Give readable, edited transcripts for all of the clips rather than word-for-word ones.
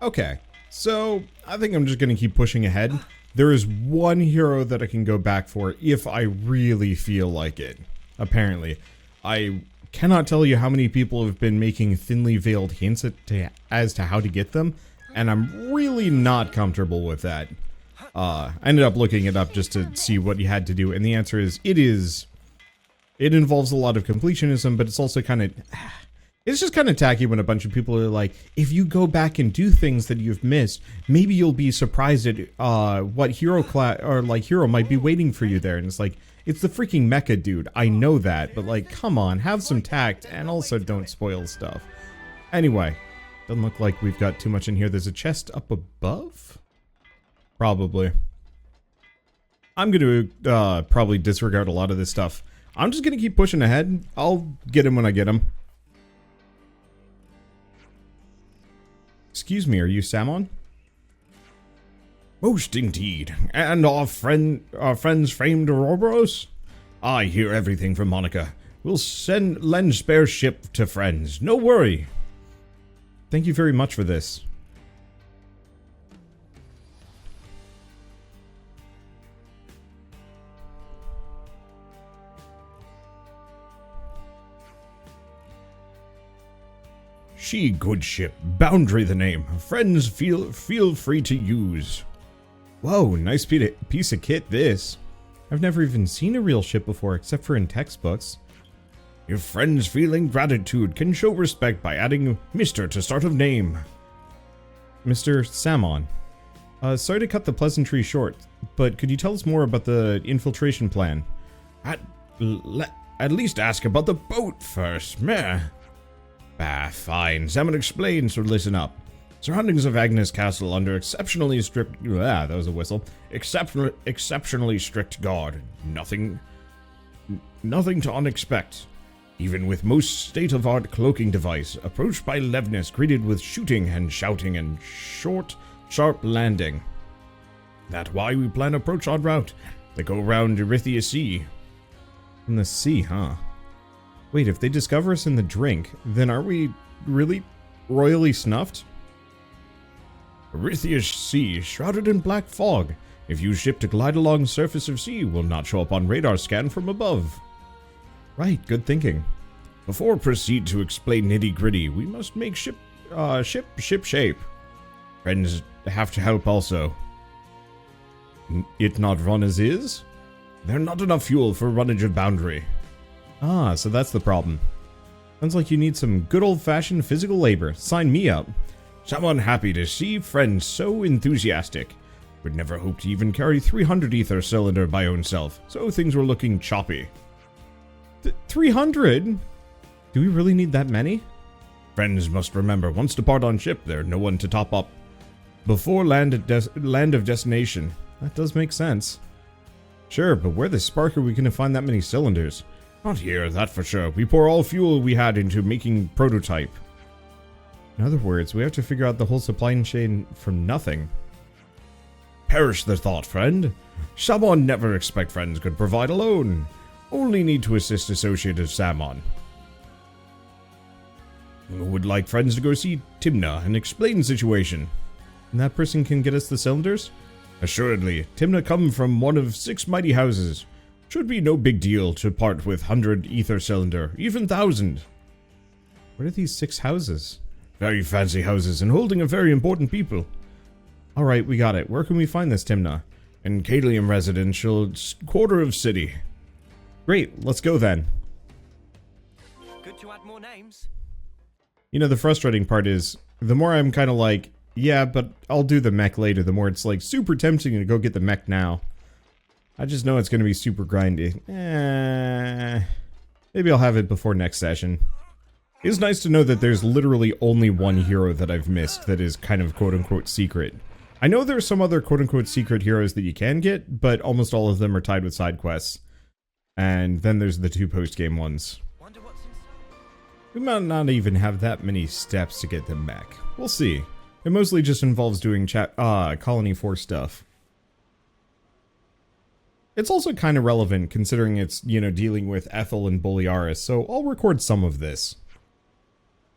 Okay, so I think I'm just going to keep pushing ahead. There is one hero that I can go back for if I really feel like it. Apparently. I cannot tell you how many people have been making thinly veiled hints as to how to get them, and I'm really not comfortable with that. I ended up looking it up just to see what you had to do, and the answer is, it involves a lot of completionism, but it's also kind of, it's just kind of tacky when a bunch of people are like, if you go back and do things that you've missed, maybe you'll be surprised at what hero class, or like hero might be waiting for you there, and it's like, it's the freaking mecha dude, I know that, but like, come on, have some tact, and also don't spoil stuff. Anyway, doesn't look like we've got too much in here. There's a chest up above? Probably. I'm gonna probably disregard a lot of this stuff. I'm just gonna keep pushing ahead. I'll get him when I get him. Excuse me, are you Samon? Most indeed. And our friends framed Ouroboros? I hear everything from Monica. We'll lend spare ship to friends. No worry. Thank you very much for this. She good ship. Boundary the name. Friends feel free to use. Whoa, nice piece of kit this. I've never even seen a real ship before, except for in textbooks. If friends feeling gratitude can show respect by adding Mr. to start of name. Mr. Samon. Sorry to cut the pleasantry short, but could you tell us more about the infiltration plan? At least ask about the boat first, meh. Bah, fine. Samon explains, so listen up. Surroundings of Agnus Castle under exceptionally strict... that was a whistle. Exceptionally strict guard. Nothing to unexpect. Even with most state-of-art cloaking device, approached by Levness, greeted with shooting and shouting and short, sharp landing. That's why we plan approach en route. They go around Erythia Sea. In the sea, huh? Wait, if they discover us in the drink, then are we really royally snuffed? Erythia Sea, shrouded in black fog. If you ship to glide along the surface of sea, will not show up on radar scan from above. Right, good thinking. Before proceed to explain nitty-gritty, we must make ship shape. Friends have to help also. It not run as is? There not enough fuel for runnage of boundary. Ah, so that's the problem. Sounds like you need some good old-fashioned physical labor. Sign me up. Someone happy to see friends so enthusiastic. Would never hope to even carry 300 ether cylinder by own self, so things were looking choppy. 300? Do we really need that many? Friends must remember, once depart on ship, there no one to top up. Before land of destination. That does make sense. Sure, but where the spark are we going to find that many cylinders? Not here, that for sure. We pour all fuel we had into making prototype. In other words, we have to figure out the whole supply chain from nothing. Perish the thought, friend. Someone never expect friends could provide alone. Only need to assist associate of Samon. Would like friends to go see Timna and explain the situation. And that person can get us the cylinders? Assuredly. Timna come from one of 6 mighty houses. Should be no big deal to part with 100 ether cylinder, even 1,000. What are these 6 houses? Very fancy houses and holding a very important people. Alright, we got it. Where can we find this Timna? In Kalium residential quarter of city. Great, let's go then. Good to add more names. You know, the frustrating part is, the more I'm kind of like, yeah, but I'll do the mech later, the more it's like super tempting to go get the mech now. I just know it's going to be super grindy. Maybe I'll have it before next session. It's nice to know that there's literally only one hero that I've missed that is kind of quote-unquote secret. I know there are some other quote-unquote secret heroes that you can get, but almost all of them are tied with side quests. And then there's the 2 post-game ones. We might not even have that many steps to get the mech. We'll see. It mostly just involves doing Colony 4 stuff. It's also kind of relevant considering it's, you know, dealing with Ethel and Bolearis, so I'll record some of this.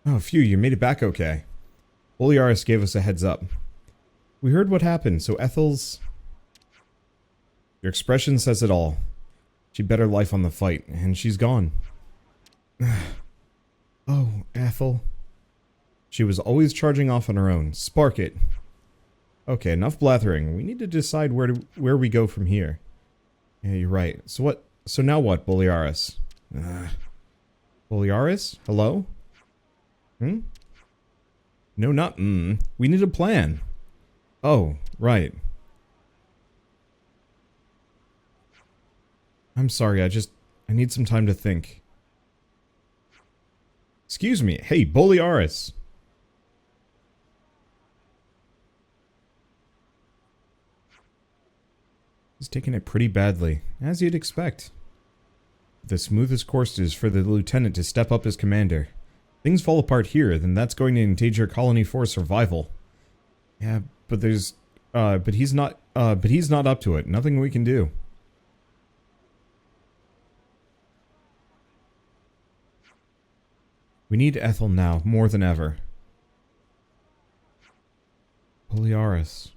Oh, phew, you made it back okay. Boliaris gave us a heads up. We heard what happened, so Ethel's... Your expression says it all. She bet her life on the fight, and she's gone. Oh, Ethel. She was always charging off on her own. Spark it. Okay, enough blathering. We need to decide where we go from here. Yeah, you're right. So now what, Boliaris? Boliaris? Hello? No, not We need a plan. Oh, right. I'm sorry, I need some time to think. Excuse me. Hey, Boliaris. He's taking it pretty badly, as you'd expect. The smoothest course is for the lieutenant to step up as commander. Things fall apart here, then that's going to endanger Colony 4's survival. Yeah, but he's not up to it. Nothing we can do. We need Ethel now, more than ever. Boliaris.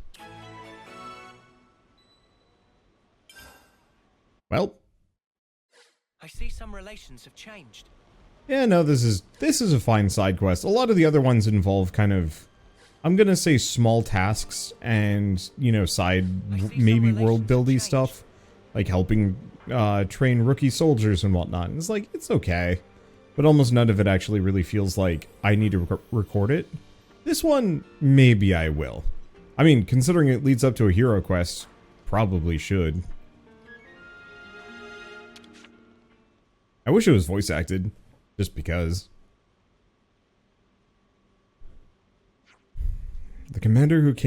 Well. I see some relations have changed. Yeah, no, this is a fine side quest. A lot of the other ones involve kind of, I'm gonna say small tasks and, you know, side, maybe world buildy stuff. Like helping train rookie soldiers and whatnot. And it's like, it's okay. But almost none of it actually really feels like I need to record it. This one, maybe I will. I mean, considering it leads up to a hero quest, probably should. I wish it was voice acted, just because. The commander would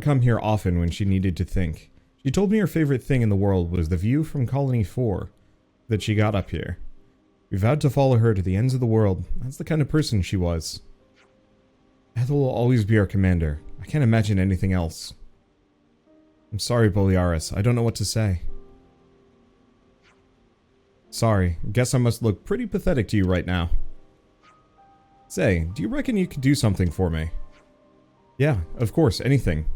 come here often when she needed to think. She told me her favorite thing in the world was the view from Colony 4 that she got up here. We vowed to follow her to the ends of the world. That's the kind of person she was. Ethel will always be our commander. I can't imagine anything else. I'm sorry, Boliaris. I don't know what to say. Sorry. Guess I must look pretty pathetic to you right now. Say, do you reckon you could do something for me? Yeah, of course, anything.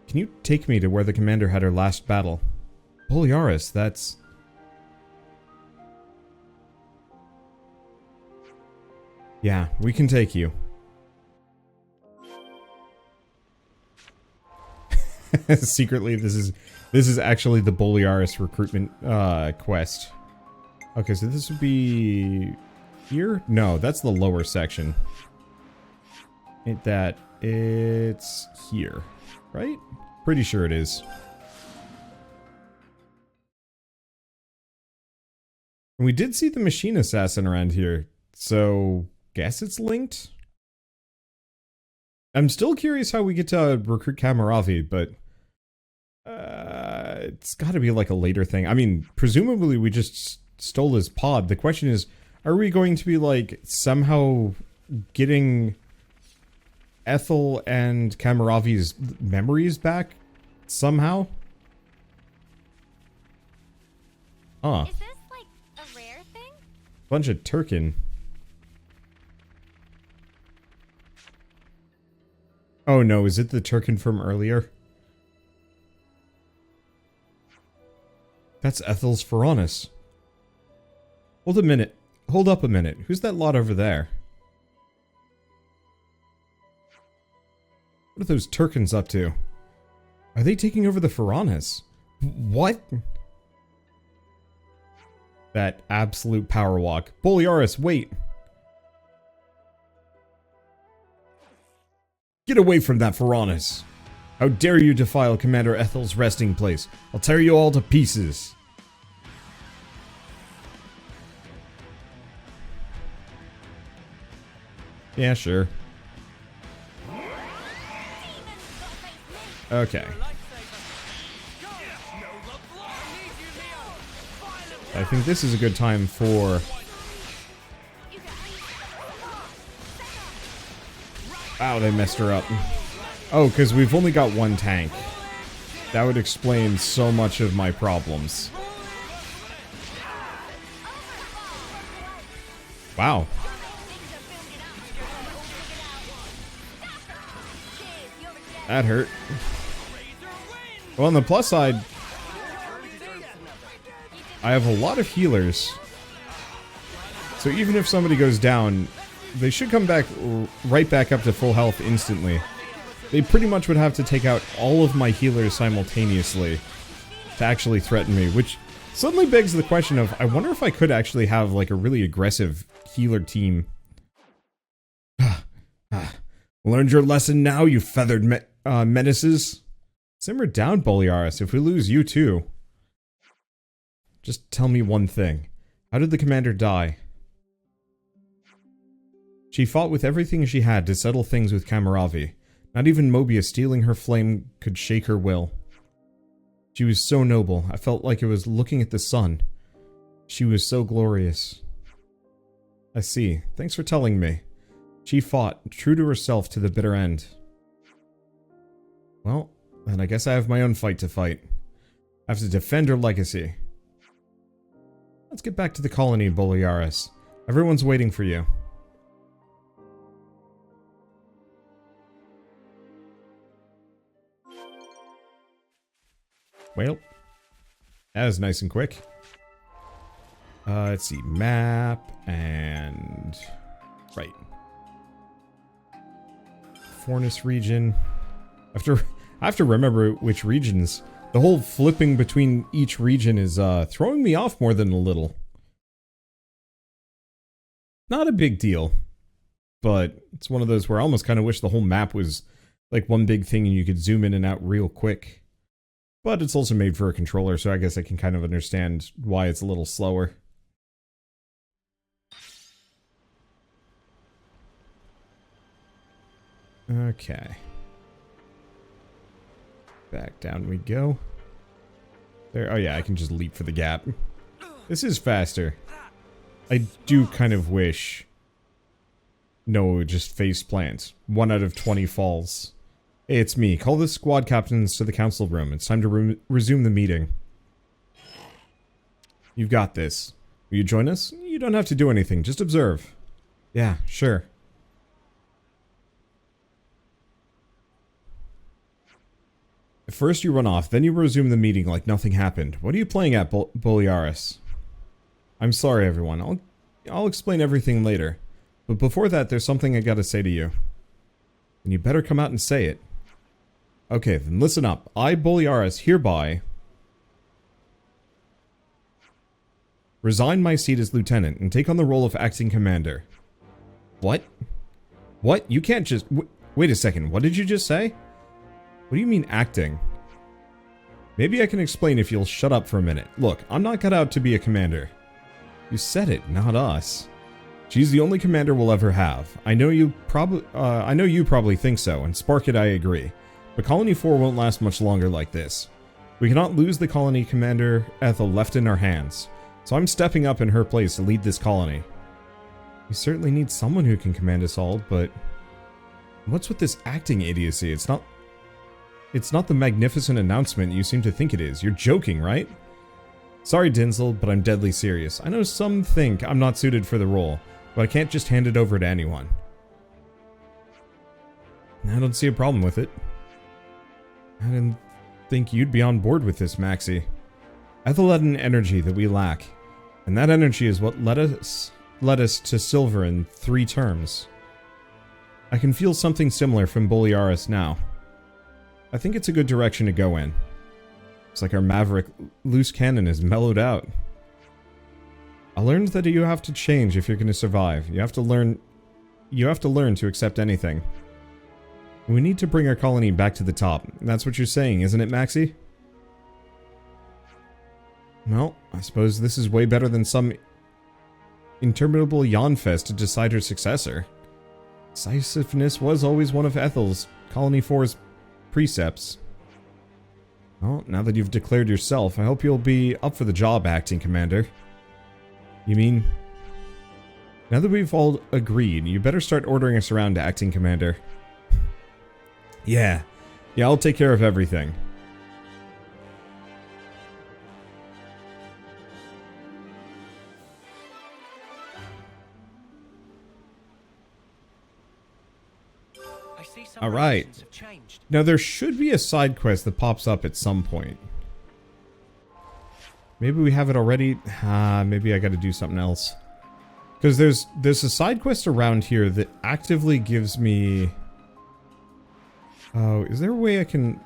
Can you take me to where the commander had her last battle? Boliaris, that's... Yeah, we can take you. Secretly, this is actually the Boliaris recruitment quest. Okay, so this would be here? No, that's the lower section. It's here, right? Pretty sure it is. And we did see the machine assassin around here, so guess it's linked? I'm still curious how we get to recruit Kamaravi, but it's gotta be like a later thing. I mean, presumably we just stole his pod. The question is, are we going to be like somehow getting Ethel and Kamaravi's memories back somehow? Huh. Is this like a rare thing? Bunch of Turkin. Oh no, is it the Turkin from earlier? That's Ethel's Pharaonis. Hold up a minute. Who's that lot over there? What are those Turkins up to? Are they taking over the Pharaonis? What? That absolute power walk. Boliaris, wait! Get away from that Pharaonis! How dare you defile Commander Ethel's resting place? I'll tear you all to pieces! Yeah, sure. Okay. I think this is a good time for... Wow, they messed her up. Oh, because we've only got one tank. That would explain so much of my problems. Wow. That hurt. Well, on the plus side, I have a lot of healers. So even if somebody goes down, they should come back right back up to full health instantly. They pretty much would have to take out all of my healers simultaneously to actually threaten me, which suddenly begs the question of, I wonder if I could actually have like a really aggressive healer team. Learned your lesson now, you feathered menaces. Simmer down, Boliaris, if we lose you too. Just tell me one thing. How did the commander die? She fought with everything she had to settle things with Kamaravi. Not even Mobius stealing her flame could shake her will. She was so noble, I felt like I was looking at the sun. She was so glorious. I see. Thanks for telling me. She fought, true to herself to the bitter end. Well, then I guess I have my own fight to fight. I have to defend her legacy. Let's get back to the colony, Boliaris. Everyone's waiting for you. Well, that was nice and quick. Let's see, map and... right. Fornus region. I have to remember which regions. The whole flipping between each region is throwing me off more than a little. Not a big deal, but it's one of those where I almost kind of wish the whole map was like one big thing and you could zoom in and out real quick. But it's also made for a controller, so I guess I can kind of understand why it's a little slower. Okay. Back down we go. There. Oh yeah, I can just leap for the gap. This is faster. I do kind of wish Noah would just face plant. 1 out of 20 falls. Hey, it's me. Call the squad captains to the council room. It's time to resume the meeting. You've got this. Will you join us? You don't have to do anything. Just observe. Yeah, sure. First you run off, then you resume the meeting like nothing happened. What are you playing at, Boliaris? I'm sorry, everyone. I'll explain everything later. But before that, there's something I gotta say to you. And you better come out and say it. Okay, then listen up. I, Boliaris, hereby resign my seat as lieutenant and take on the role of acting commander. What? What? You can't just... wait a second, what did you just say? What do you mean acting? Maybe I can explain if you'll shut up for a minute. Look, I'm not cut out to be a commander. You said it, not us. She's the only commander we'll ever have. I know you probably think so, and Spark it, I agree. But Colony 4 won't last much longer like this. We cannot lose the colony commander Ethel left in our hands. So I'm stepping up in her place to lead this colony. We certainly need someone who can command us all, but... what's with this acting idiocy? It's not the magnificent announcement you seem to think it is. You're joking, right? Sorry, Dinsel, but I'm deadly serious. I know some think I'm not suited for the role, but I can't just hand it over to anyone. I don't see a problem with it. I didn't think you'd be on board with this, Maxie. Ethel had an energy that we lack, and that energy is what led us to silver in 3 terms. I can feel something similar from Boliaris now. I think it's a good direction to go in. It's like our maverick loose cannon is mellowed out. I learned that you have to change if you're going to survive. You have to learn to accept anything. We need to bring our colony back to the top. That's what you're saying, isn't it, Maxie? Well, I suppose this is way better than some interminable yawn fest to decide her successor. Decisiveness was always one of Ethel's, Colony 4's precepts. Well, now that you've declared yourself, I hope you'll be up for the job, acting commander. You mean... now that we've all agreed, you better start ordering us around, acting commander. Yeah, I'll take care of everything. I see some All right. relations have changed. Now there should be a side quest that pops up at some point. Maybe we have it already. Maybe I got to do something else. Because there's a side quest around here that actively gives me... Oh, is there a way I can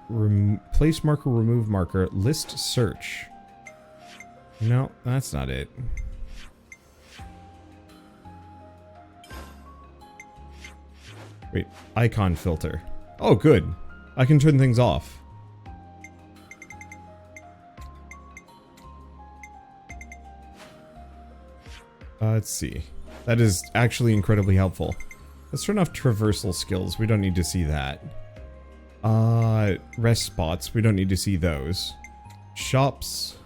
place marker, remove marker, list search? No, that's not it. Wait, icon filter. Oh, good. I can turn things off. Let's see. That is actually incredibly helpful. Let's turn off traversal skills. We don't need to see that. Rest spots. We don't need to see those. Shops.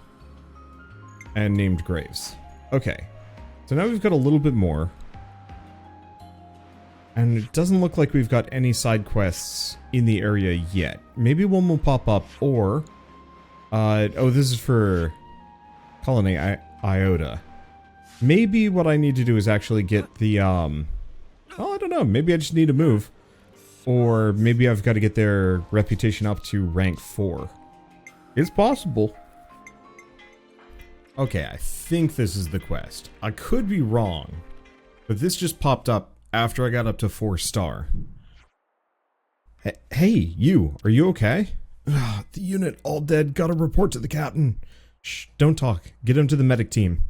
And named graves. Okay. So now we've got a little bit more. And it doesn't look like we've got any side quests in the area yet. Maybe one will pop up, or... oh, this is for Colony Iota. Maybe what I need to do is actually get the, well, I don't know. Maybe I just need to move. Or maybe I've got to get their reputation up to rank 4. It's possible. Okay, I think this is the quest. I could be wrong. But this just popped up after I got up to 4-star. Hey, you. Are you okay? The unit all dead. Gotta report to the captain. Shh, don't talk. Get him to the medic team.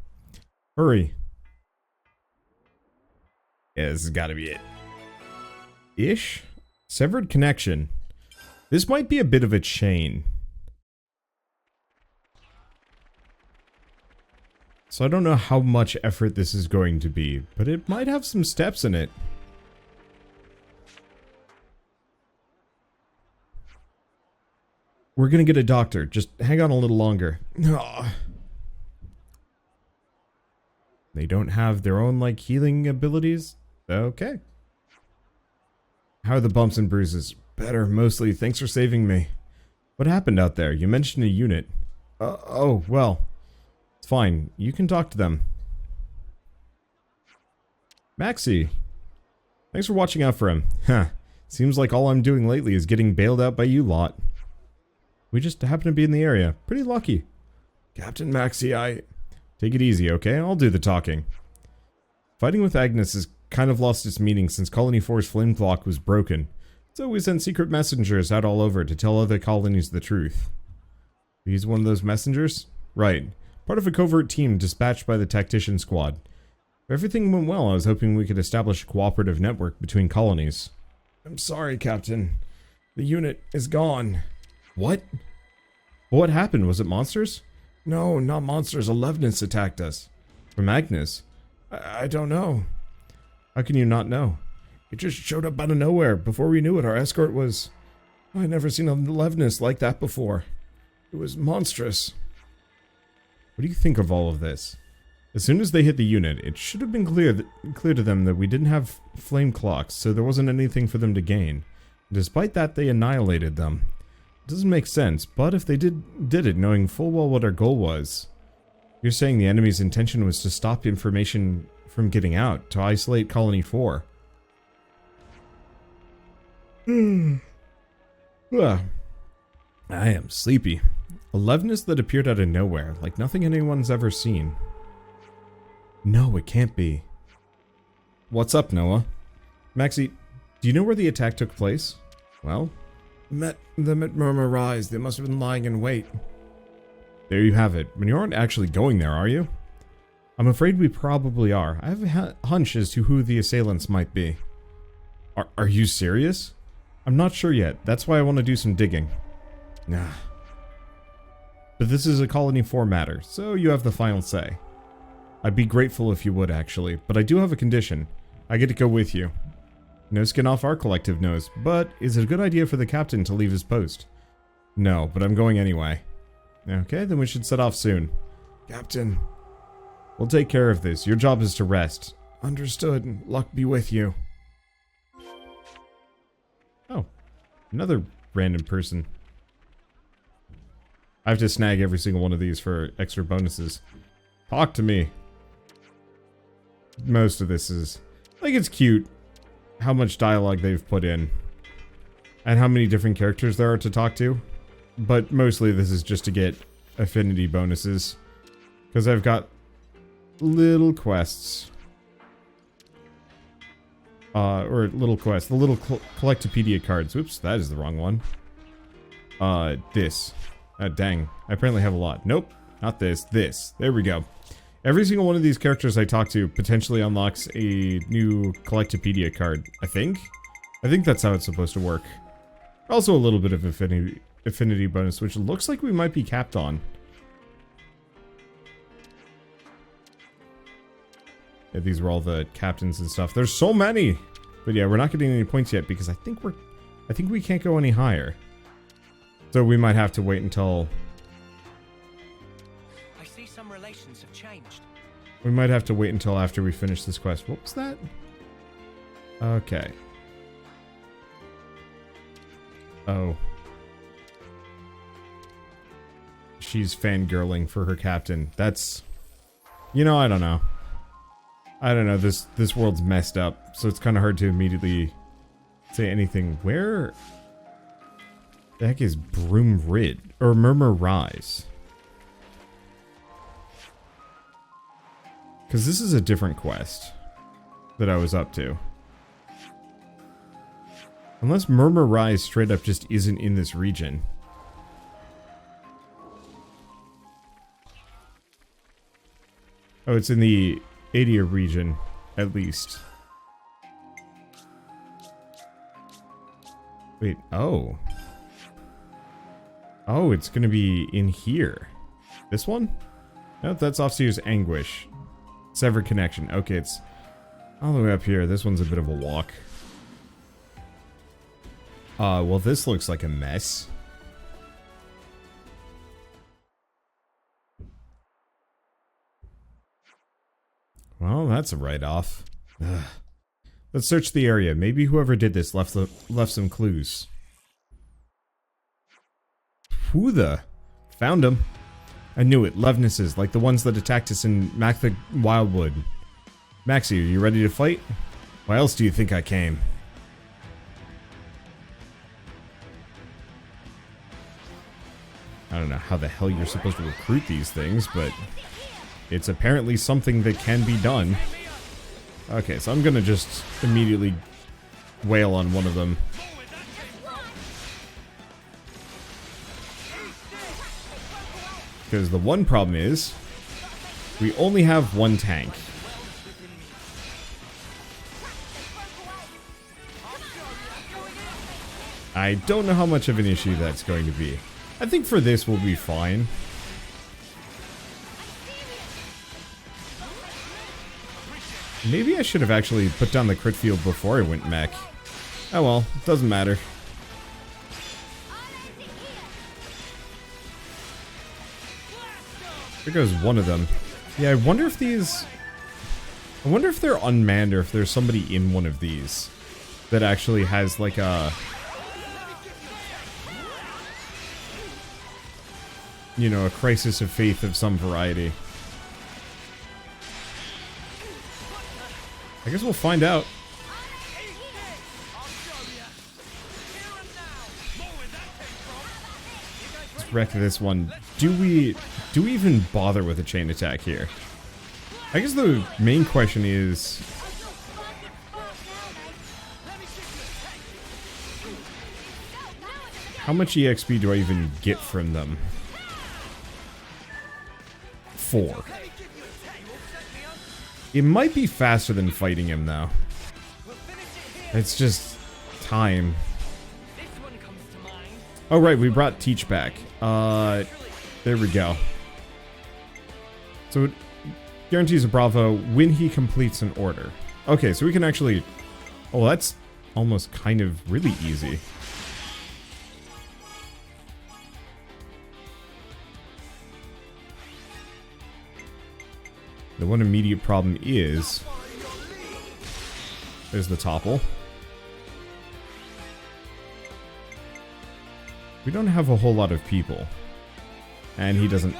Hurry. Yeah, this has got to be it. Ish? Severed connection. This might be a bit of a chain. So I don't know how much effort this is going to be, but it might have some steps in it. We're gonna get a doctor. Just hang on a little longer. Ugh. They don't have their own, like, healing abilities? Okay. How are the bumps and bruises? Better, mostly. Thanks for saving me. What happened out there? You mentioned a unit. Oh, well. It's fine. You can talk to them. Maxie. Thanks for watching out for him. Huh. Seems like all I'm doing lately is getting bailed out by you lot. We just happen to be in the area. Pretty lucky. Captain Maxie, Take it easy, okay? I'll do the talking. Fighting with Agnus has kind of lost its meaning since Colony 4's flame block was broken. So we sent secret messengers out all over to tell other colonies the truth. He's one of those messengers? Right. Part of a covert team dispatched by the tactician squad. If everything went well, I was hoping we could establish a cooperative network between colonies. I'm sorry, Captain. The unit is gone. What? What happened? Was it monsters? No, not monsters. Alevenus attacked us. From Agnus? I don't know. How can you not know? It just showed up out of nowhere. Before we knew it, our escort was... I'd never seen an Alevenus like that before. It was monstrous. What do you think of all of this? As soon as they hit the unit, it should have been clear to them that we didn't have flame clocks, so there wasn't anything for them to gain. Despite that, they annihilated them. It doesn't make sense, but if they did it knowing full well what our goal was... You're saying the enemy's intention was to stop information from getting out, to isolate Colony 4. I am sleepy. A Alevenus that appeared out of nowhere, like nothing anyone's ever seen. No, it can't be. What's up, Noah? Maxie, do you know where the attack took place? Well, met them at Murmur Rise. They must have been lying in wait. There you have it. But you aren't actually going there, are you? I'm afraid we probably are. I have a hunch as to who the assailants might be. Are you serious? I'm not sure yet. That's why I want to do some digging. Nah. But this is a Colony 4 matter, so you have the final say. I'd be grateful if you would, actually, but I do have a condition. I get to go with you. No skin off our collective nose, but is it a good idea for the captain to leave his post? No, but I'm going anyway. Okay, then we should set off soon. Captain. We'll take care of this. Your job is to rest. Understood. Luck be with you. Oh, another random person. I have to snag every single one of these for extra bonuses. Talk to me. Most of this is... like, it's cute how much dialogue they've put in. and how many different characters there are to talk to. But mostly this is just to get affinity bonuses. Because I've got little quests. Or little quests. The little Collectopedia cards. Oops, that is the wrong one. This. Dang. I apparently have a lot. Nope, not this. This. There we go. Every single one of these characters I talk to potentially unlocks a new Collectopedia card, I think. I think that's how it's supposed to work. Also a little bit of affinity bonus, which looks like we might be capped on. Yeah, these were all the captains and stuff. There's so many! But yeah, we're not getting any points yet because I think we can't go any higher. So we might have to wait until... I see some relations have changed. We might have to wait until after we finish this quest. What was that? Okay. Oh. She's fangirling for her captain. That's... You know, I don't know. I don't know, this world's messed up, so it's kind of hard to immediately say anything. Where the heck is Broom Rid? Or Murmur Rise? Because this is a different quest that I was up to. Unless Murmur Rise straight up just isn't in this region. Oh, it's in the Adia region, at least. Wait, oh. Oh, it's gonna be in here. This one? Nope, that's Officer's Anguish. Severed connection. Okay, it's all the way up here. This one's a bit of a walk. Well, this looks like a mess. Well, that's a write-off. Let's search the area. Maybe whoever did this left some clues. Who the? Found him. I knew it. Lovenesses, like the ones that attacked us in Mactha Wildwood. Maxie, are you ready to fight? Why else do you think I came? I don't know how the hell you're supposed to recruit these things, but... it's apparently something that can be done. Okay, so I'm gonna just immediately wail on one of them. Because the one problem is, we only have one tank. I don't know how much of an issue that's going to be. I think for this we'll be fine. Maybe I should have actually put down the crit field before I went mech. Oh well, it doesn't matter. There goes one of them. Yeah, I wonder if these... I wonder if they're unmanned or if there's somebody in one of these that actually has like a... you know, a crisis of faith of some variety. I guess we'll find out. Let's wreck this one. Do we even bother with a chain attack here? I guess the main question is... how much EXP do I even get from them? 4. It might be faster than fighting him, though. It's just time. Oh, right, we brought Teach back. There we go. So it guarantees a Bravo when he completes an order. Okay, so we can actually... oh, that's almost kind of really easy. The one immediate problem is... there's the topple. We don't have a whole lot of people. And he doesn't...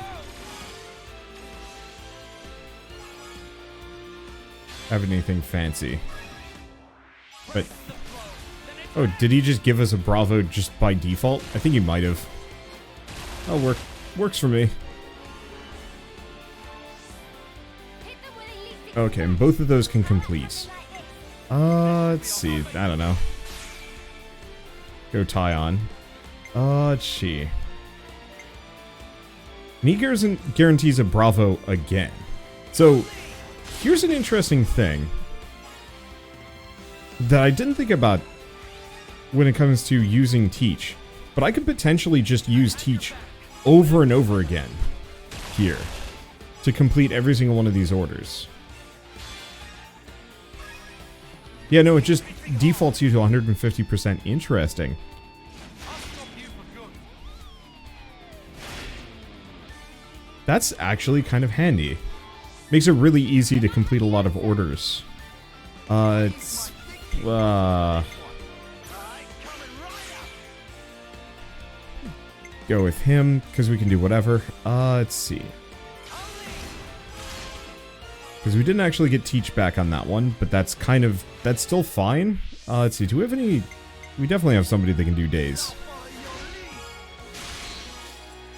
have anything fancy. But... Oh, did he just give us a Bravo just by default? I think he might have. Oh, works for me. Okay, and both of those can complete. Let's see. I don't know. Go tie on. Let's see. And he guarantees a Bravo again. So, here's an interesting thing that I didn't think about when it comes to using Teach. But I could potentially just use Teach over and over again here to complete every single one of these orders. Yeah, no, it just defaults you to 150%. Interesting. That's actually kind of handy. Makes it really easy to complete a lot of orders. Go with him, because we can do whatever. Let's see. Because we didn't actually get Teach back on that one, but that's still fine. Let's see, do we have any... We definitely have somebody that can do days.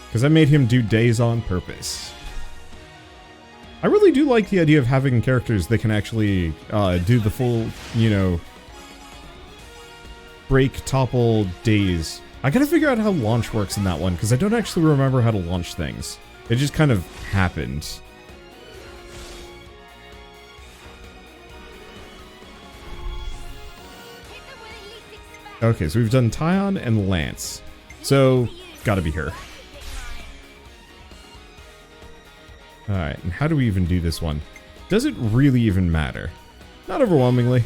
Because I made him do days on purpose. I really do like the idea of having characters that can actually do the full, you know, break, topple, days. I gotta figure out how launch works in that one, because I don't actually remember how to launch things. It just kind of happened. Okay, so we've done Tyon and Lance. So, gotta be her. Alright, and how do we even do this one? Does it really even matter? Not overwhelmingly.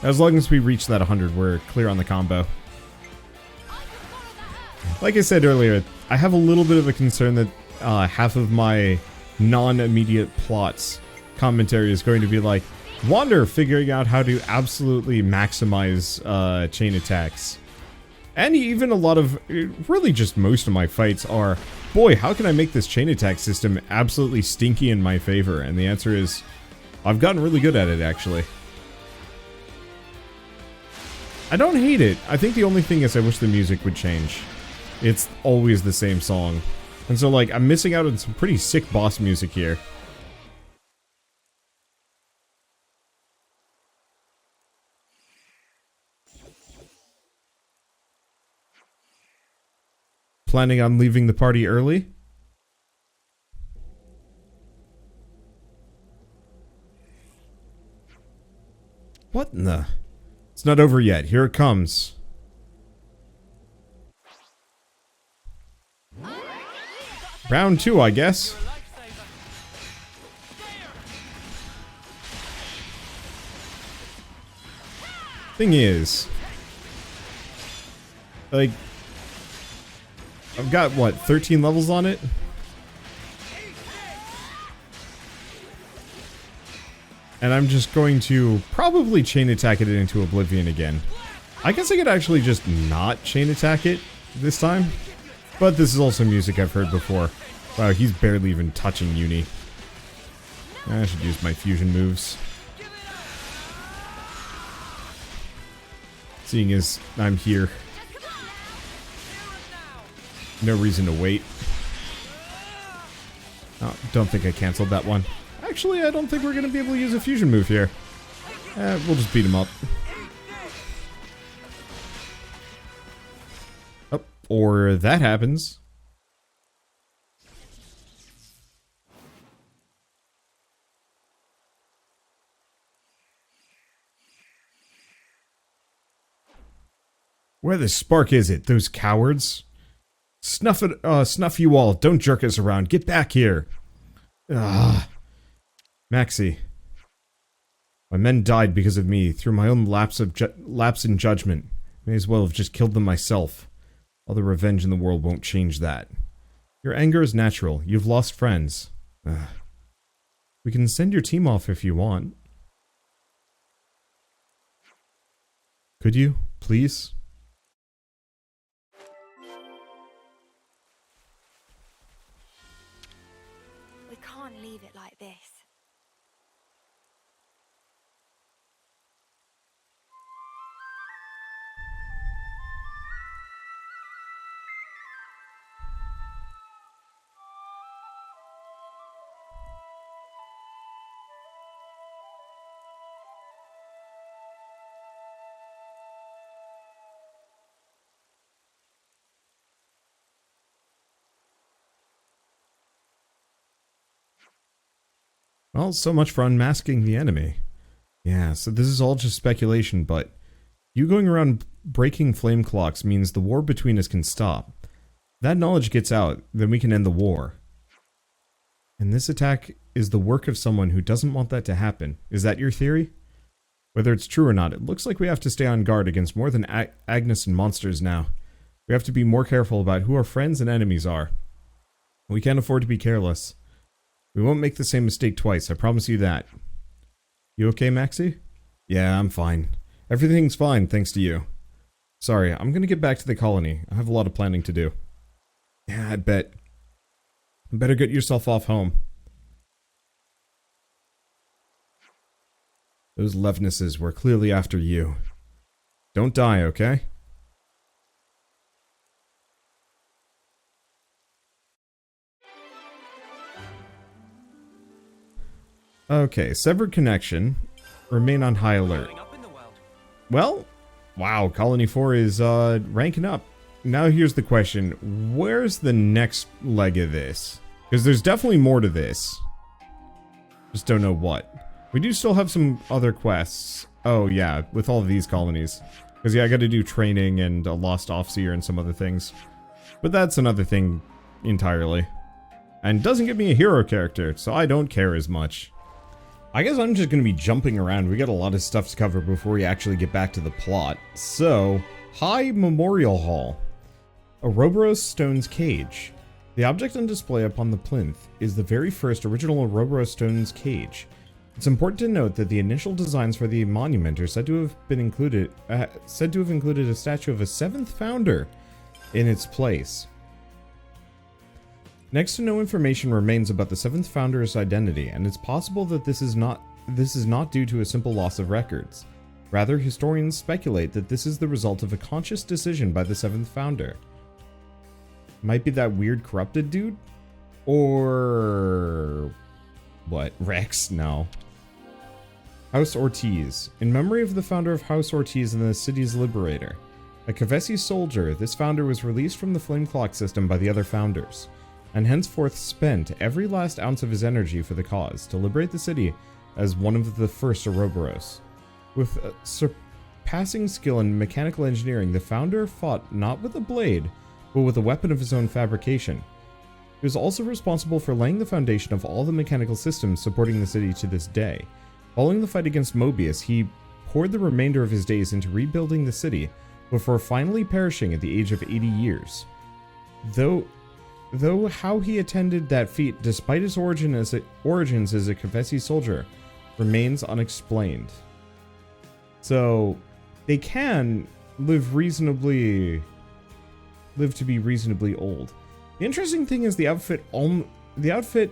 As long as we reach that 100, we're clear on the combo. Like I said earlier, I have a little bit of a concern that half of my non-immediate plots commentary is going to be like, Wander figuring out how to absolutely maximize chain attacks. And even a lot of, really just most of my fights are, boy, how can I make this chain attack system absolutely stinky in my favor? And the answer is, I've gotten really good at it, actually. I don't hate it. I think the only thing is I wish the music would change. It's always the same song. And so, like, I'm missing out on some pretty sick boss music here. Planning on leaving the party early? What in the... It's not over yet. Here it comes. Round 2, I guess. Thing is... like... I've got, what, 13 levels on it? And I'm just going to probably chain attack it into oblivion again. I guess I could actually just not chain attack it this time. But this is also music I've heard before. Wow, he's barely even touching Uni. I should use my fusion moves. Seeing as I'm here. No reason to wait. Oh, don't think I canceled that one. Actually, I don't think we're going to be able to use a fusion move here. We'll just beat him up. Oh, or that happens. Where the spark is it, those cowards? Snuff it, snuff you all. Don't jerk us around. Get back here. Ah. Maxie. My men died because of me, through my own lapse in judgment. May as well have just killed them myself. All the revenge in the world won't change that. Your anger is natural. You've lost friends. We can send your team off if you want. Could you, please? We can't leave it like this. Well, so much for unmasking the enemy. Yeah, so this is all just speculation, but you going around breaking flame clocks means the war between us can stop. If that knowledge gets out, then we can end the war. And this attack is the work of someone who doesn't want that to happen. Is that your theory? Whether it's true or not, it looks like we have to stay on guard against more than Agnus and monsters now. We have to be more careful about who our friends and enemies are. We can't afford to be careless. We won't make the same mistake twice, I promise you that. You okay, Maxie? Yeah, I'm fine. Everything's fine, thanks to you. Sorry, I'm gonna get back to the colony. I have a lot of planning to do. Yeah, I bet. Better get yourself off home. Those Levnesses were clearly after you. Don't die, okay? Okay, severed connection. Remain on high alert. Well, wow, Colony 4 is ranking up. Now here's the question. Where's the next leg of this? Because there's definitely more to this. Just don't know what. We do still have some other quests. Oh yeah, with all of these colonies. Because yeah, I gotta do training and a lost offseer and some other things. But that's another thing entirely. And doesn't give me a hero character, so I don't care as much. I guess I'm just going to be jumping around. We got a lot of stuff to cover before we actually get back to the plot. So, High Memorial Hall. Ouroboros Stone's Cage. The object on display upon the plinth is the very first original Ouroboros Stone's Cage. It's important to note that the initial designs for the monument are said to have included a statue of a 7th founder in its place. Next to no information remains about the 7th founder's identity, and it's possible that this is not due to a simple loss of records. Rather, historians speculate that this is the result of a conscious decision by the 7th founder. Might be that weird corrupted dude? Or... what? Rex? No. House Ortiz. In memory of the founder of House Ortiz and the city's liberator. A Kevesi soldier, this founder was released from the flame clock system by the other founders, and henceforth spent every last ounce of his energy for the cause, to liberate the city as one of the first Ouroboros. With surpassing skill in mechanical engineering, the founder fought not with a blade, but with a weapon of his own fabrication. He was also responsible for laying the foundation of all the mechanical systems supporting the city to this day. Following the fight against Mobius, he poured the remainder of his days into rebuilding the city, before finally perishing at the age of 80 years. Though how he attended that feat, despite his origins as a Kevesi soldier, remains unexplained. So, they can live to be reasonably old. The interesting thing is the outfit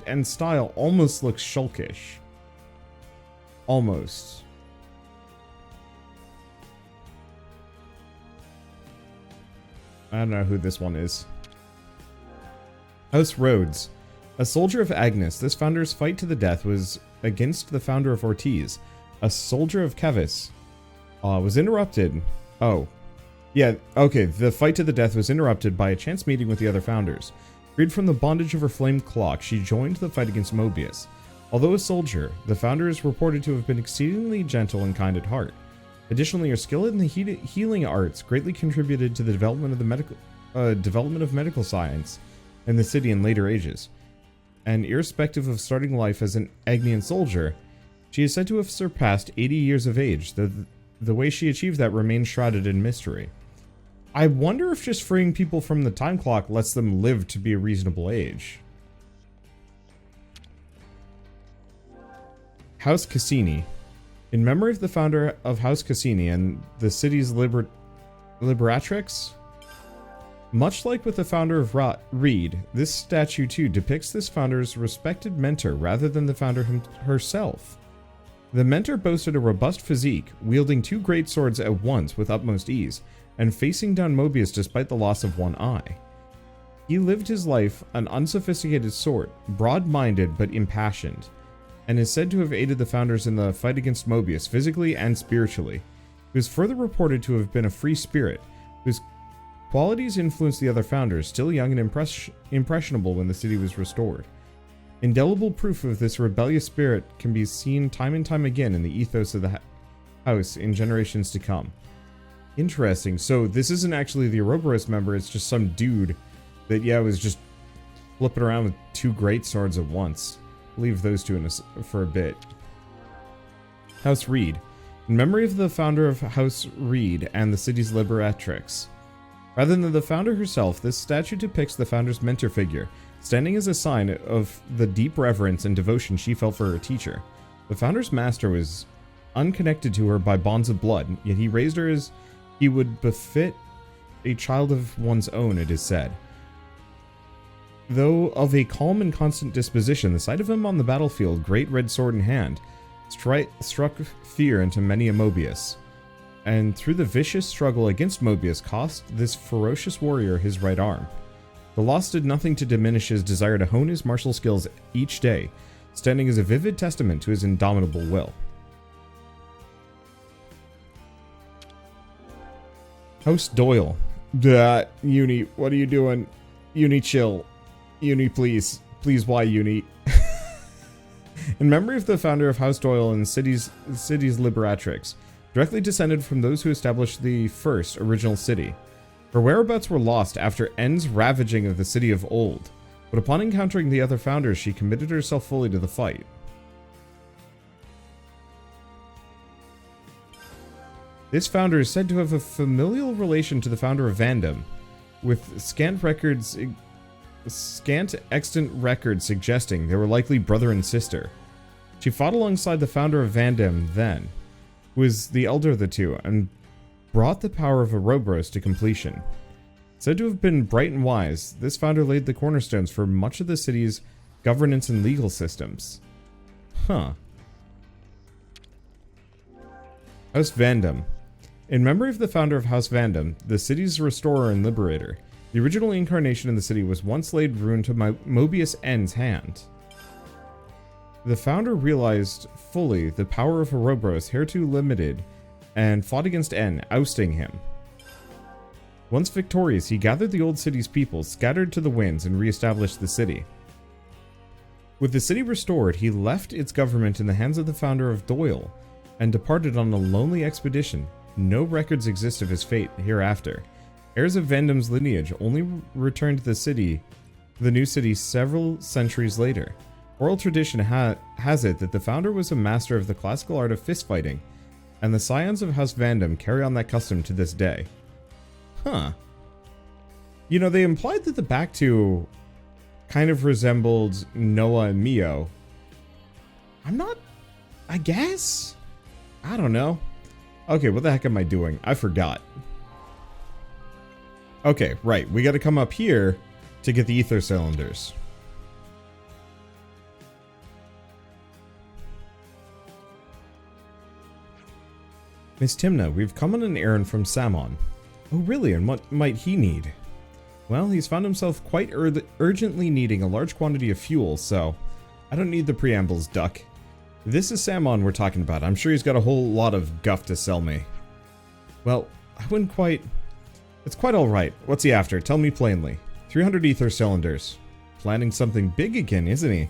and style almost looks Shulkish. Almost. I don't know who this one is. House Rhodes. A soldier of Agnus, this founder's fight to the death was against the founder of Ortiz, a soldier of Keves. Was interrupted. Oh. Yeah, okay, the fight to the death was interrupted by a chance meeting with the other founders. Freed from the bondage of her flame clock, she joined the fight against Mobius. Although a soldier, the founder is reported to have been exceedingly gentle and kind at heart. Additionally, her skill in the healing arts greatly contributed to the development of medical science in the city in later ages. And irrespective of starting life as an Agnian soldier, she is said to have surpassed 80 years of age, though the way she achieved that remains shrouded in mystery. I wonder if just freeing people from the time clock lets them live to be a reasonable age. House Cassini. In memory of the founder of House Cassini and the city's liberatrix, much like with the founder of Reed, this statue too depicts this founder's respected mentor rather than the founder herself. The mentor boasted a robust physique, wielding 2 great swords at once with utmost ease, and facing down Mobius despite the loss of one eye. He lived his life an unsophisticated sort, broad-minded but impassioned, and is said to have aided the founders in the fight against Mobius physically and spiritually. He was further reported to have been a free spirit, whose qualities influenced the other founders, still young and impressionable when the city was restored. Indelible proof of this rebellious spirit can be seen time and time again in the ethos of the house in generations to come. Interesting. So this isn't actually the Ouroboros member, it's just some dude that, yeah, was just flipping around with two great swords at once. Leave those two for a bit. House Reed. In memory of the founder of House Reed and the city's liberatrix. Rather than the founder herself, this statue depicts the founder's mentor figure, standing as a sign of the deep reverence and devotion she felt for her teacher. The founder's master was unconnected to her by bonds of blood, yet he raised her as he would befit a child of one's own, it is said. Though of a calm and constant disposition, the sight of him on the battlefield, great red sword in hand, struck fear into many a Mobius, and through the vicious struggle against Mobius cost this ferocious warrior his right arm. The loss did nothing to diminish his desire to hone his martial skills each day, standing as a vivid testament to his indomitable will. House Doyle. Uni, what are you doing? Uni, chill. Uni, please. Please, why, Uni? In memory of the founder of House Doyle and city's liberatrix, directly descended from those who established the first original city. Her whereabouts were lost after N's ravaging of the city of old, but upon encountering the other founders, she committed herself fully to the fight. This founder is said to have a familial relation to the founder of Vandom, with scant extant records suggesting they were likely brother and sister. She fought alongside the founder of Vandom then, who was the elder of the two, and brought the power of Ouroboros to completion. Said to have been bright and wise, this founder laid the cornerstones for much of the city's governance and legal systems. Huh. House Vandom. In memory of the founder of House Vandom, the city's restorer and liberator, the original incarnation of the city was once laid ruin to Mobius N's hand. The founder realized fully the power of Ouroboros, hereto limited, and fought against N, ousting him. Once victorious, he gathered the old city's people, scattered to the winds, and re-established the city. With the city restored, he left its government in the hands of the founder of Doyle, and departed on a lonely expedition. No records exist of his fate hereafter. Heirs of Vandom's lineage only returned to the new city several centuries later. Oral tradition has it that the founder was a master of the classical art of fistfighting, and the scions of House Vandom carry on that custom to this day. Huh. You know, they implied that the back two kind of resembled Noah and Mio. I guess? I don't know. Okay, what the heck am I doing? I forgot. Okay, right. We gotta come up here to get the ether cylinders. Miss Timna, we've come on an errand from Samon. Oh really, and what might he need? Well, he's found himself quite urgently needing a large quantity of fuel, so I don't need the preambles, duck. This is Samon we're talking about. I'm sure he's got a whole lot of guff to sell me. Well, I wouldn't quite... It's quite alright. What's he after? Tell me plainly. 300 ether cylinders. Planning something big again, isn't he?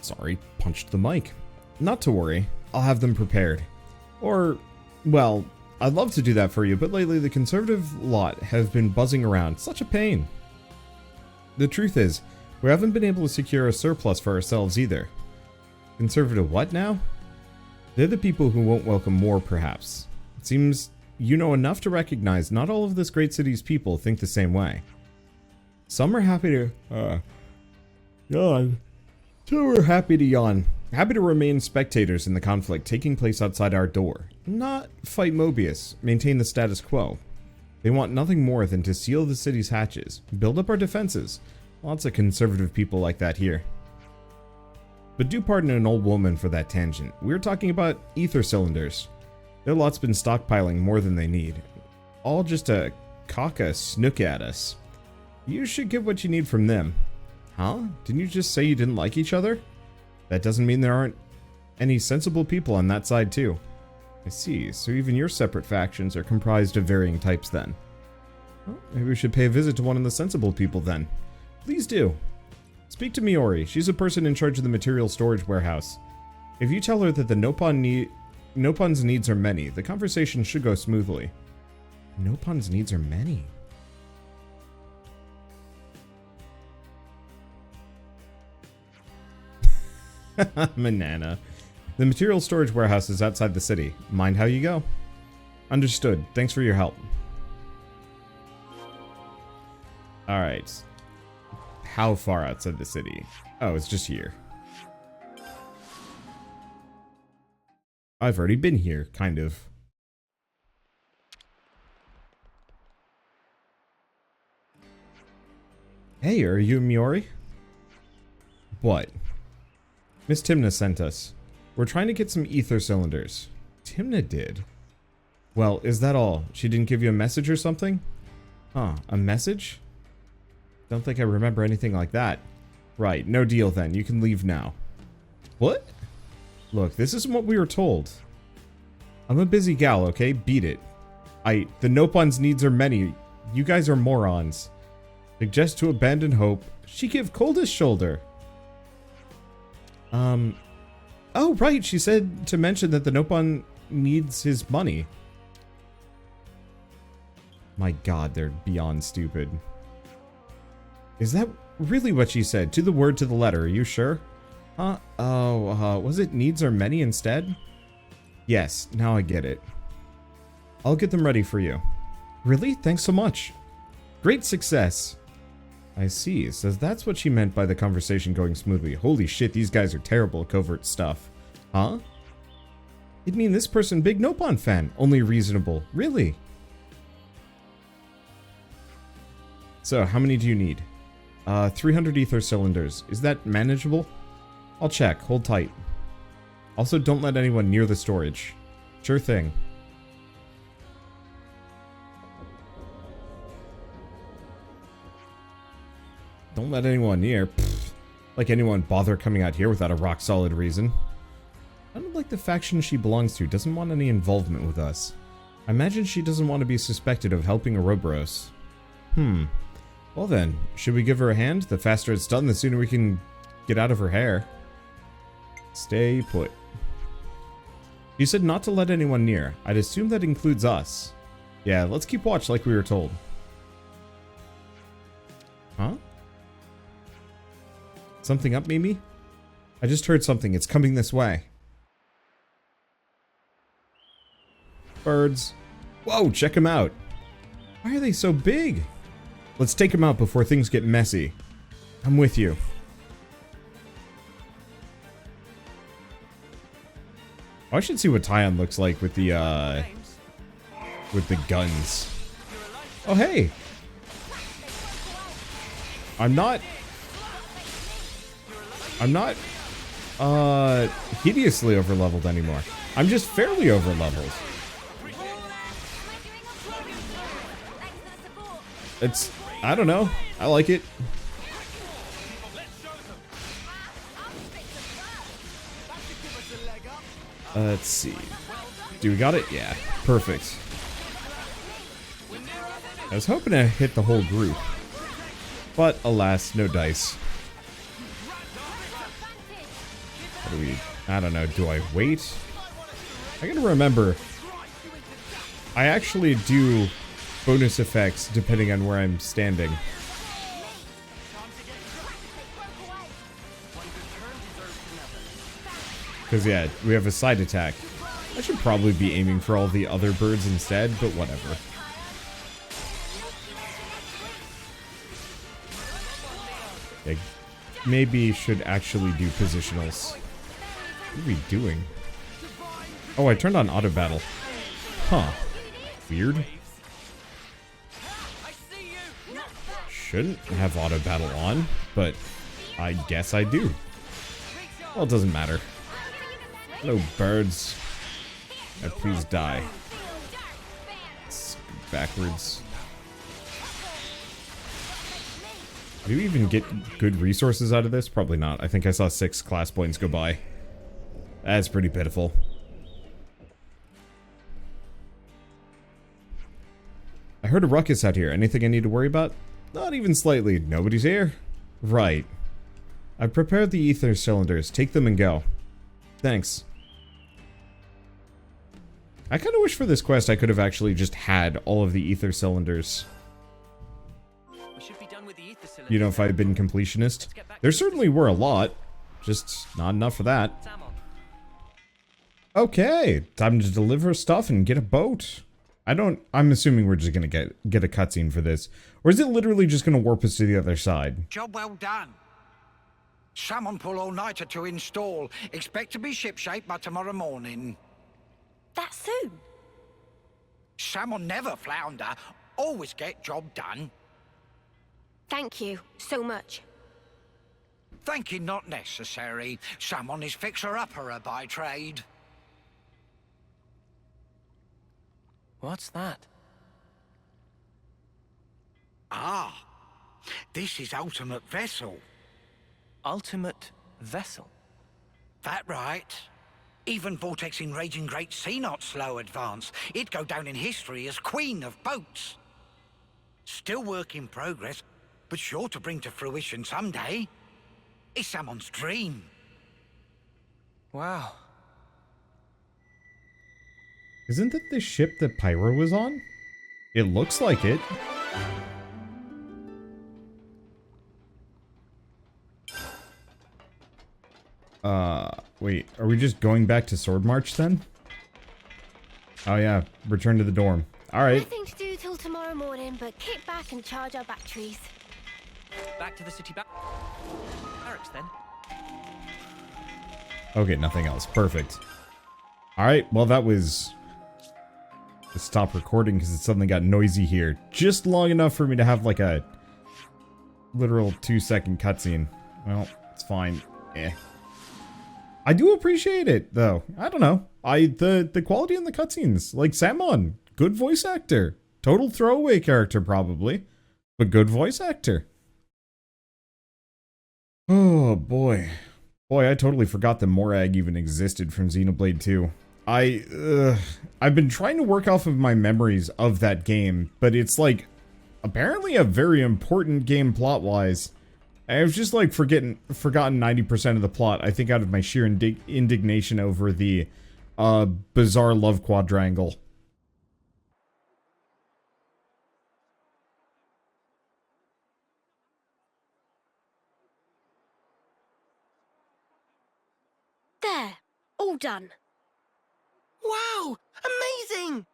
Sorry, punched the mic. Not to worry. I'll have them prepared. Or, well, I'd love to do that for you, but lately the conservative lot has been buzzing around. Such a pain. The truth is, we haven't been able to secure a surplus for ourselves either. Conservative what now? They're the people who won't welcome more, perhaps. It seems you know enough to recognize not all of this great city's people think the same way. Some are happy to, yawn. Some are happy to yawn. Happy to remain spectators in the conflict taking place outside our door. Not fight Mobius, maintain the status quo. They want nothing more than to seal the city's hatches, build up our defenses. Lots of conservative people like that here. But do pardon an old woman for that tangent. We're talking about ether cylinders. Their lot's been stockpiling more than they need. All just to cock a snook at us. You should get what you need from them. Huh? Didn't you just say you didn't like each other? That doesn't mean there aren't any sensible people on that side too. I see, so even your separate factions are comprised of varying types then. Well, maybe we should pay a visit to one of the sensible people then. Please do. Speak to Miori. She's a person in charge of the material storage warehouse. If you tell her that the Nopon's needs are many, the conversation should go smoothly. Nopon's needs are many. Manana. The material storage warehouse is outside the city. Mind how you go. Understood. Thanks for your help. Alright. How far outside the city? Oh, it's just here. I've already been here, kind of. Hey, are you Miori? What? Miss Timna sent us. We're trying to get some ether cylinders. Timna did? Well, is that all? She didn't give you a message or something? Huh, a message? Don't think I remember anything like that. Right, no deal then. You can leave now. What? Look, this isn't what we were told. I'm a busy gal, okay? Beat it. The Nopon's needs are many. You guys are morons. Suggest to abandon hope. She give coldest shoulder. Oh, right. She said to mention that the Nopon needs his money. My god, they're beyond stupid. Is that really what she said? To the word, to the letter. Are you sure? Huh? Oh, was it needs are many instead? Yes, now I get it. I'll get them ready for you. Really? Thanks so much. Great success. I see. So that's what she meant by the conversation going smoothly. Holy shit, these guys are terrible at covert stuff. Huh? It'd mean this person big Nopon fan. Only reasonable. Really? So, how many do you need? 300 ether cylinders. Is that manageable? I'll check. Hold tight. Also, don't let anyone near the storage. Sure thing. Don't let anyone near. Pfft. Like anyone bother coming out here without a rock-solid reason. I don't like the faction she belongs to doesn't want any involvement with us. I imagine she doesn't want to be suspected of helping Ouroboros. Well then, should we give her a hand? The faster it's done, the sooner we can get out of her hair. Stay put. You said not to let anyone near. I'd assume that includes us. Yeah, let's keep watch like we were told. Huh? Something up, Mimi? I just heard something. It's coming this way. Birds. Whoa, check them out. Why are they so big? Let's take them out before things get messy. I'm with you. Oh, I should see what Tyon looks like with the guns. Oh, hey. I'm not hideously overleveled anymore. I'm just fairly overleveled. It's, I don't know. I like it. Let's see. Do we got it? Yeah. Perfect. I was hoping to hit the whole group. But, alas, no dice. What do we... I don't know. Do I wait? I gotta remember. I actually do bonus effects depending on where I'm standing. Because, yeah, we have a side attack. I should probably be aiming for all the other birds instead, but whatever. Yeah, maybe should actually do positionals. What are we doing? Oh, I turned on auto battle. Huh. Weird. Shouldn't have auto battle on, but I guess I do. Well, it doesn't matter. Hello, birds. Please die. Let's go backwards. Do we even get good resources out of this? Probably not. I think I saw 6 class points go by. That's pretty pitiful. I heard a ruckus out here. Anything I need to worry about? Not even slightly. Nobody's here? Right. I've prepared the ether cylinders. Take them and go. Thanks. I kind of wish for this quest I could have actually just had all of the ether cylinders. We should be done with the ether cylinders. You know, if I had been completionist. There certainly were a lot. Just not enough for that. Okay, time to deliver stuff and get a boat. I'm assuming we're just gonna get a cutscene for this. Or is it literally just gonna warp us to the other side? Job well done. Salmon pull all-nighter to install. Expect to be shipshape by tomorrow morning. That soon? Salmon never flounder. Always get job done. Thank you so much. Thanking not necessary. Salmon is fixer-upperer by trade. What's that? Ah, this is ultimate vessel. Ultimate vessel? That right. Even vortexing raging great sea not slow advance. It'd go down in history as queen of boats. Still work in progress, but sure to bring to fruition someday. It's someone's dream. Wow. Isn't that the ship that Pyro was on? It looks like it. Wait, are we just going back to Sword March then? Oh yeah, return to the dorm. Alright. Nothing to do till tomorrow morning, but kick back and charge our batteries. Back to the city barracks then. Okay, nothing else. Perfect. Alright, well that was... Let's stop recording because it suddenly got noisy here. Just long enough for me to have like a... literal 2-second cutscene. Well, it's fine. Eh. I do appreciate it, though. I don't know. The quality in the cutscenes. Like Samon. Good voice actor. Total throwaway character, probably. But good voice actor. Oh, boy. Boy, I totally forgot that Morag even existed from Xenoblade 2. I've been trying to work off of my memories of that game, but it's like apparently a very important game plot-wise. I've just like forgotten 90% of the plot, I think, out of my sheer indignation over the bizarre love quadrangle. There, all done. Wow! Amazing!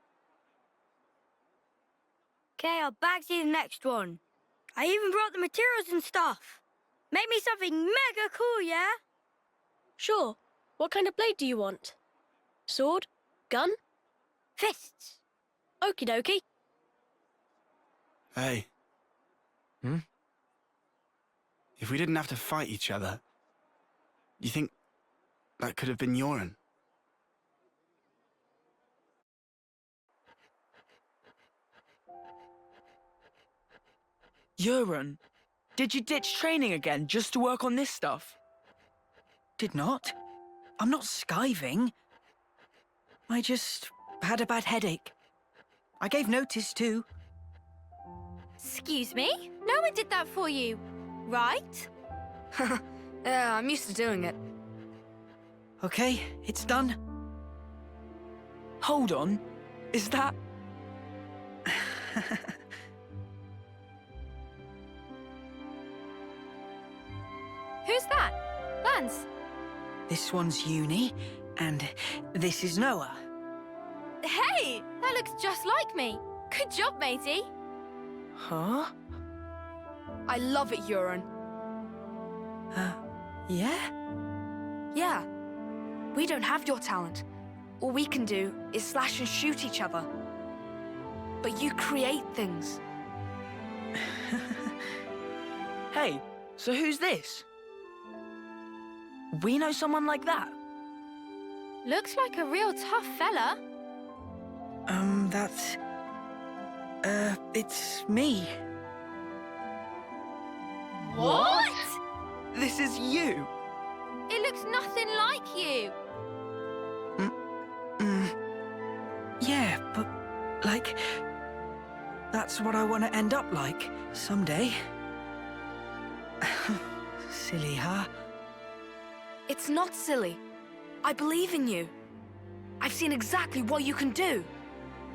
Okay, I'll bag you the next one. I even brought the materials and stuff. Make me something mega cool, yeah? Sure. What kind of blade do you want? Sword? Gun? Fists. Okie dokie. Hey. Hmm? If we didn't have to fight each other, you think that could have been Yoren? Yoren, did you ditch training again just to work on this stuff? Did not. I'm not skiving. I just had a bad headache. I gave notice too. Excuse me? No one did that for you, right? Yeah, I'm used to doing it. Okay, it's done. Hold on. Is that... Who's that? Lance? This one's Uni, and this is Noah. Hey! That looks just like me. Good job, matey. Huh? I love it, Yoren. Yeah? Yeah. We don't have your talent. All we can do is slash and shoot each other. But you create things. Hey, so who's this? We know someone like that? Looks like a real tough fella. That's... it's me. What? This is you! It looks nothing like you. Yeah, but, like... That's what I want to end up like, someday. silly, huh? It's not silly. I believe in you. I've seen exactly what you can do.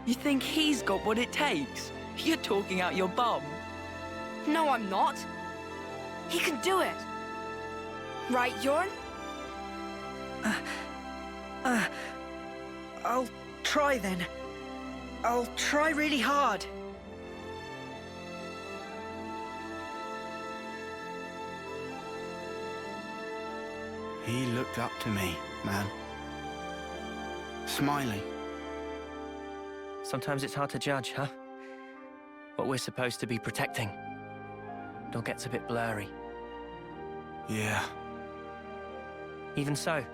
You think he's got what it takes? You're talking out your bum. No, I'm not. He can do it. Right, Jorn? I'll try then. I'll try really hard. He looked up to me, man. Smiling. Sometimes it's hard to judge, huh? What we're supposed to be protecting. It all gets a bit blurry. Yeah. Even so,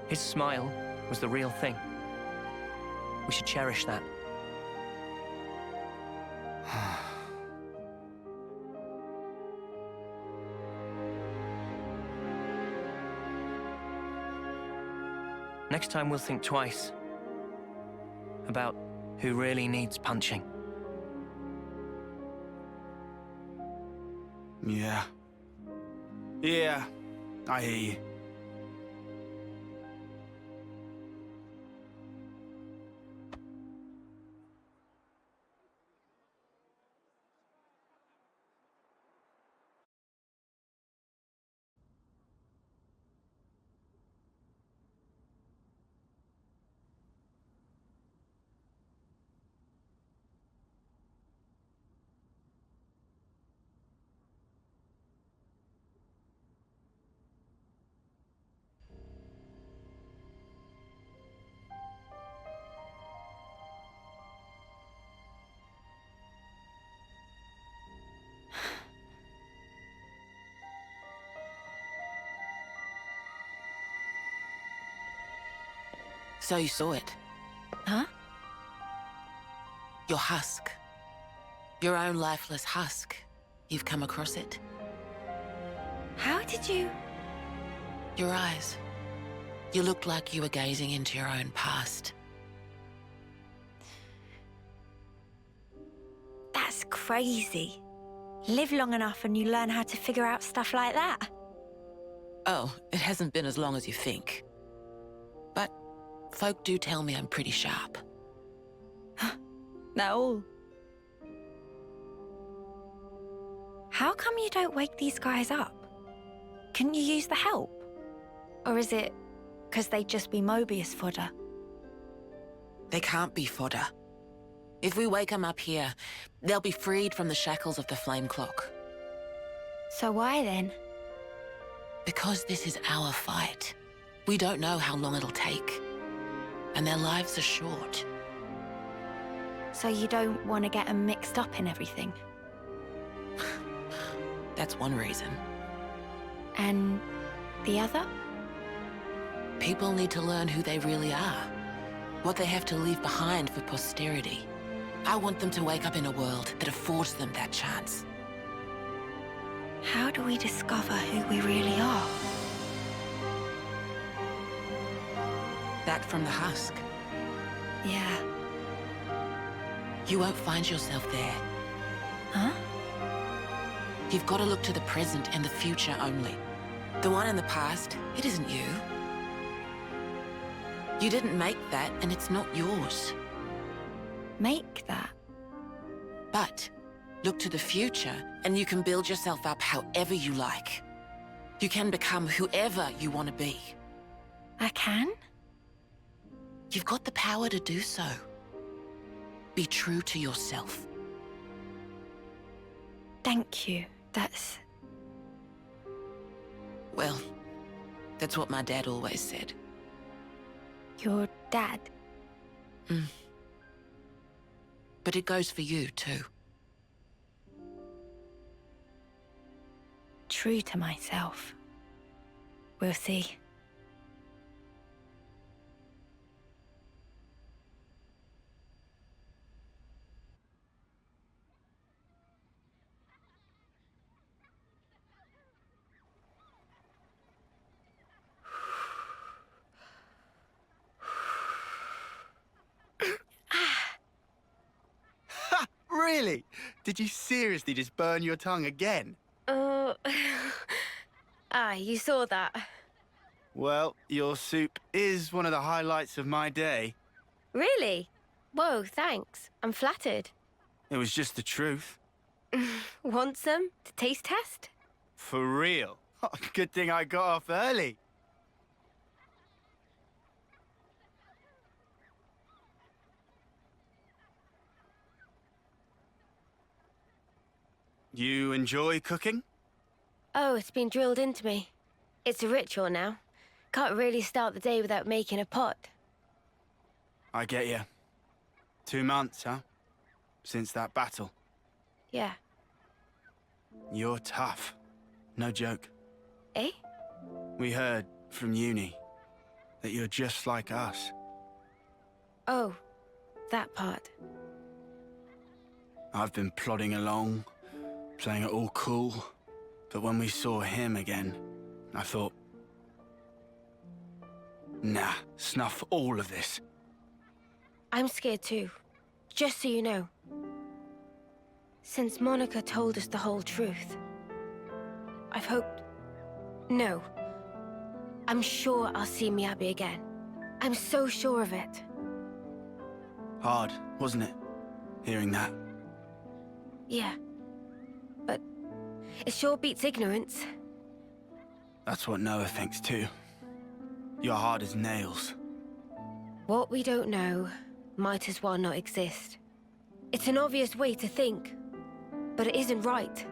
his smile was the real thing. We should cherish that. Next time we'll think twice about who really needs punching. Yeah. Yeah, I hear you. So you saw it? Huh? Your husk. Your own lifeless husk. You've come across it? How did you... Your eyes. You looked like you were gazing into your own past. That's crazy. Live long enough and you learn how to figure out stuff like that. Oh, it hasn't been as long as you think. But folk do tell me I'm pretty sharp. No. How come you don't wake these guys up? Can you use the help? Or is it because they'd just be Mobius fodder? They can't be fodder. If we wake them up here, they'll be freed from the shackles of the flame clock. So why then? Because this is our fight. We don't know how long it'll take. And their lives are short. So you don't want to get them mixed up in everything? That's one reason. And the other? People need to learn who they really are. What they have to leave behind for posterity. I want them to wake up in a world that affords them that chance. How do we discover who we really are? That from the husk. Yeah. You won't find yourself there. Huh? You've got to look to the present and the future only. The one in the past, it isn't you. You didn't make that, and it's not yours. Make that? But look to the future, and you can build yourself up however you like. You can become whoever you want to be. I can? You've got the power to do so. Be true to yourself. Thank you. That's... Well, that's what my dad always said. Your dad? But it goes for you, too. True to myself. We'll see. Really? Did you seriously just burn your tongue again? Ah, you saw that. Well, your soup is one of the highlights of my day. Really? Whoa, thanks. I'm flattered. It was just the truth. Want some to taste test? For real. Good thing I got off early. You enjoy cooking? Oh, it's been drilled into me. It's a ritual now. Can't really start the day without making a pot. I get you. 2 months, huh? Since that battle. Yeah. You're tough. No joke. Eh? We heard from uni that you're just like us. Oh, that part. I've been plodding along, playing it all cool. But when we saw him again, I thought, nah, snuff all of this. I'm scared too. Just so you know. Since Monica told us the whole truth, I've hoped... No. I'm sure I'll see Miyabi again. I'm so sure of it. Hard, wasn't it? Hearing that. Yeah. But it sure beats ignorance. That's what Noah thinks too. You're hard as nails. What we don't know might as well not exist. It's an obvious way to think, but it isn't right.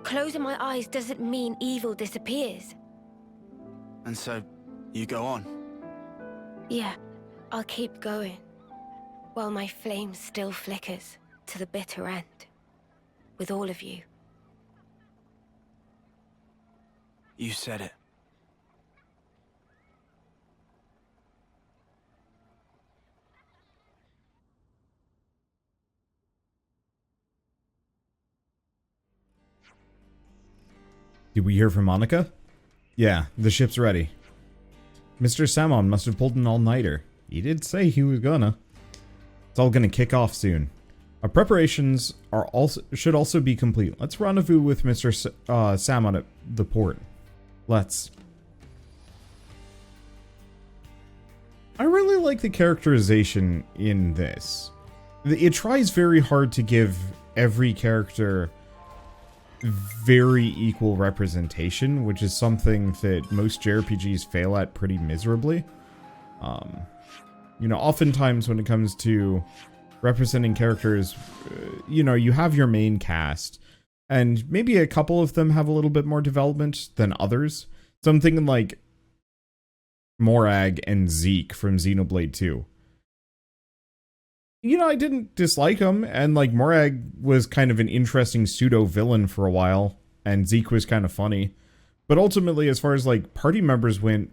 Closing my eyes doesn't mean evil disappears. And so, you go on? Yeah, I'll keep going, while my flame still flickers to the bitter end, with all of you. You said it. Did we hear from Monica? Yeah, the ship's ready. Mr. Samon must have pulled an all-nighter. He did say he was gonna. It's all gonna kick off soon. Our preparations should also be complete. Let's rendezvous with Mr. Samon at the port. Let's. I really like the characterization in this. It tries very hard to give every character very equal representation, which is something that most JRPGs fail at pretty miserably. You know, oftentimes when it comes to representing characters, you know, you have your main cast, and maybe a couple of them have a little bit more development than others. So I'm thinking like Morag and Zeke from Xenoblade 2. You know, I didn't dislike him, and like Morag was kind of an interesting pseudo-villain for a while, and Zeke was kind of funny. But ultimately, as far as like party members went,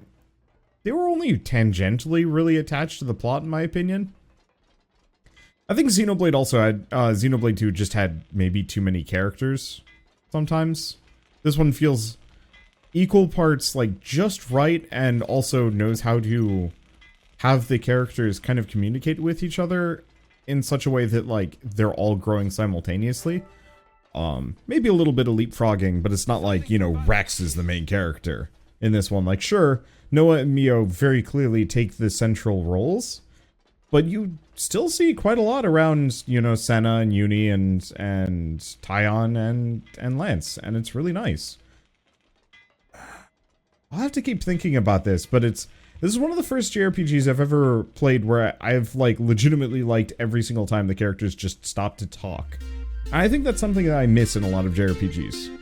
they were only tangentially really attached to the plot, in my opinion. I think Xenoblade also had, Xenoblade 2 just had maybe too many characters sometimes. This one feels equal parts like just right, and also knows how to have the characters kind of communicate with each other in such a way that like they're all growing simultaneously. Maybe a little bit of leapfrogging, but it's not like, you know, Rex is the main character in this one. Like, sure, Noah and Mio very clearly take the central roles, but you still see quite a lot around, you know, Senna and Uni and Tyon and Lance, and it's really nice. I'll have to keep thinking about this, but this is one of the first JRPGs I've ever played where I've like legitimately liked every single time the characters just stop to talk. And I think that's something that I miss in a lot of JRPGs.